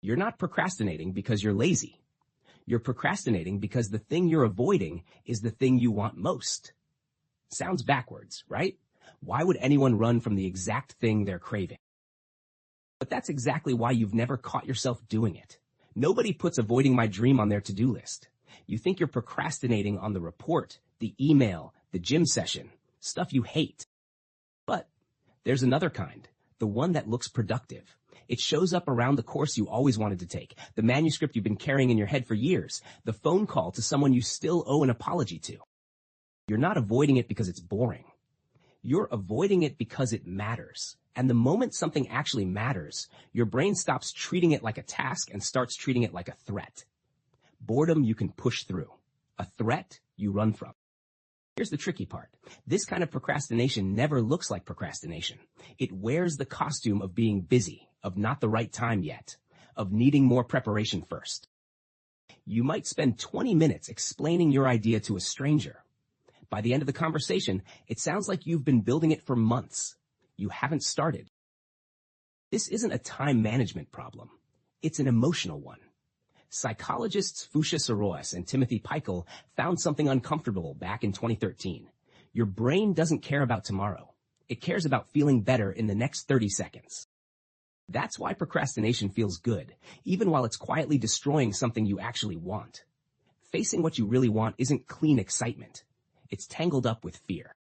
You're not procrastinating because you're lazy. You're procrastinating because the thing you're avoiding is the thing you want most. Sounds backwards, right? Why would anyone run from the exact thing they're craving? But that's exactly why you've never caught yourself doing it. Nobody puts avoiding my dream on their to-do list. You think you're procrastinating on the report, the email, the gym session, stuff you hate. But there's another kind, the one that looks productive. It shows up around the course you always wanted to take, the manuscript you've been carrying in your head for years, the phone call to someone you still owe an apology to. You're not avoiding it because it's boring. You're avoiding it because it matters. And the moment something actually matters, your brain stops treating it like a task and starts treating it like a threat. Boredom you can push through. A threat you run from. Here's the tricky part. This kind of procrastination never looks like procrastination. It wears the costume of being busy, of not the right time yet, of needing more preparation first. You might spend 20 minutes explaining your idea to a stranger. By the end of the conversation, it sounds like you've been building it for months. You haven't started. This isn't a time management problem. It's an emotional one. Psychologists Fuchsia Sorois and Timothy Peichel found something uncomfortable back in 2013. Your brain doesn't care about tomorrow. It cares about feeling better in the next 30 seconds. That's why procrastination feels good, even while it's quietly destroying something you actually want. Facing what you really want isn't clean excitement. It's tangled up with fear.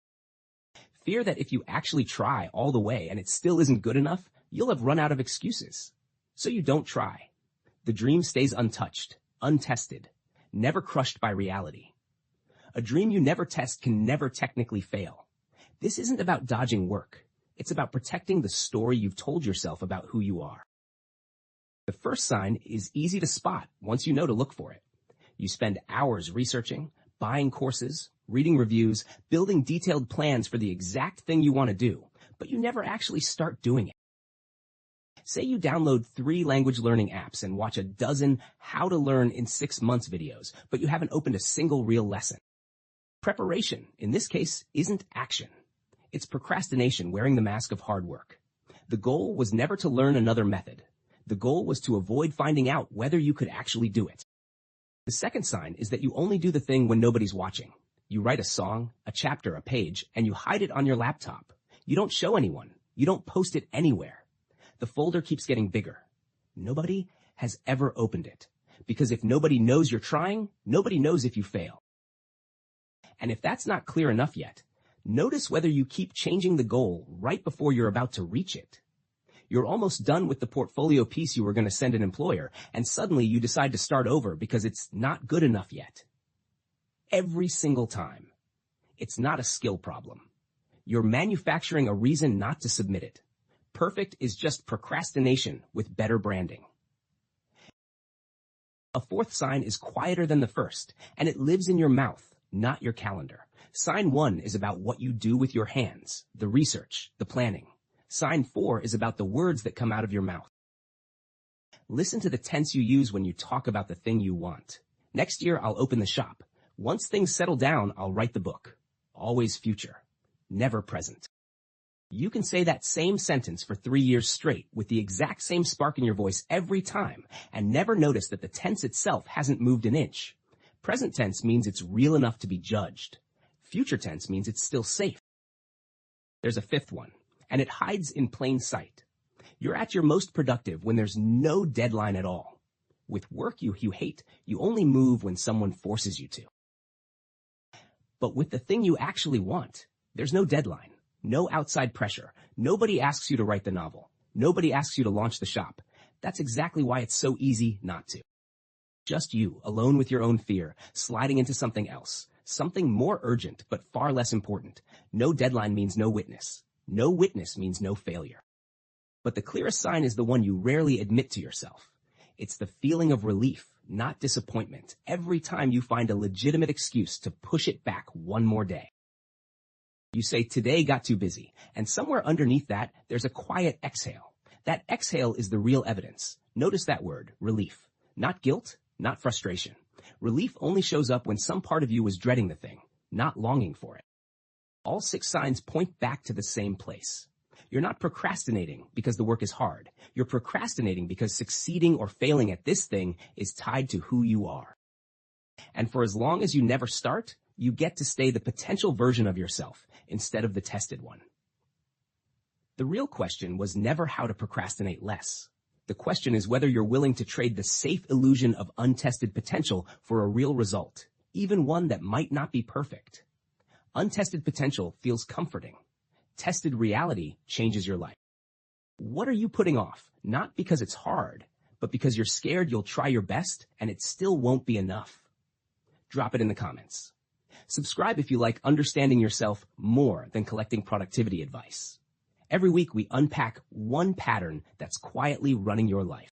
Fear that if you actually try all the way and it still isn't good enough, you'll have run out of excuses. So you don't try. The dream stays untouched, untested, never crushed by reality. A dream you never test can never technically fail. This isn't about dodging work. It's about protecting the story you've told yourself about who you are. The first sign is easy to spot once you know to look for it. You spend hours researching, buying courses, reading reviews, building detailed plans for the exact thing you want to do, but you never actually start doing it. Say you download 3 language learning apps and watch a dozen how to learn in 6 months videos, but you haven't opened a single real lesson. Preparation, in this case, isn't action. It's procrastination wearing the mask of hard work. The goal was never to learn another method. The goal was to avoid finding out whether you could actually do it. The second sign is that you only do the thing when nobody's watching. You write a song, a chapter, a page, and you hide it on your laptop. You don't show anyone. You don't post it anywhere. The folder keeps getting bigger. Nobody has ever opened it. Because if nobody knows you're trying, nobody knows if you fail. And if that's not clear enough yet, notice whether you keep changing the goal right before you're about to reach it. You're almost done with the portfolio piece you were going to send an employer, and suddenly you decide to start over because it's not good enough yet. Every single time. It's not a skill problem. You're manufacturing a reason not to submit it. Perfect is just procrastination with better branding. A fourth sign is quieter than the first, and it lives in your mouth, not your calendar. Sign 1 is about what you do with your hands, the research, the planning. Sign 4 is about the words that come out of your mouth. Listen to the tense you use when you talk about the thing you want. Next year, I'll open the shop. Once things settle down, I'll write the book. Always future, never present. You can say that same sentence for 3 years straight with the exact same spark in your voice every time and never notice that the tense itself hasn't moved an inch. Present tense means it's real enough to be judged. Future tense means it's still safe. There's a fifth one, and it hides in plain sight. You're at your most productive when there's no deadline at all. With work you hate, you only move when someone forces you to. But with the thing you actually want, there's no deadline. No outside pressure. Nobody asks you to write the novel. Nobody asks you to launch the shop. That's exactly why it's so easy not to. Just you, alone with your own fear, sliding into something else. Something more urgent, but far less important. No deadline means no witness. No witness means no failure. But the clearest sign is the one you rarely admit to yourself. It's the feeling of relief, not disappointment, every time you find a legitimate excuse to push it back one more day. You say, today got too busy, and somewhere underneath that, there's a quiet exhale. That exhale is the real evidence. Notice that word, relief. Not guilt, not frustration. Relief only shows up when some part of you was dreading the thing, not longing for it. All 6 signs point back to the same place. You're not procrastinating because the work is hard. You're procrastinating because succeeding or failing at this thing is tied to who you are. And for as long as you never start, you get to stay the potential version of yourself instead of the tested one. The real question was never how to procrastinate less. The question is whether you're willing to trade the safe illusion of untested potential for a real result, even one that might not be perfect. Untested potential feels comforting. Tested reality changes your life. What are you putting off? Not because it's hard, but because you're scared you'll try your best and it still won't be enough. Drop it in the comments. Subscribe if you like understanding yourself more than collecting productivity advice. Every week we unpack one pattern that's quietly running your life.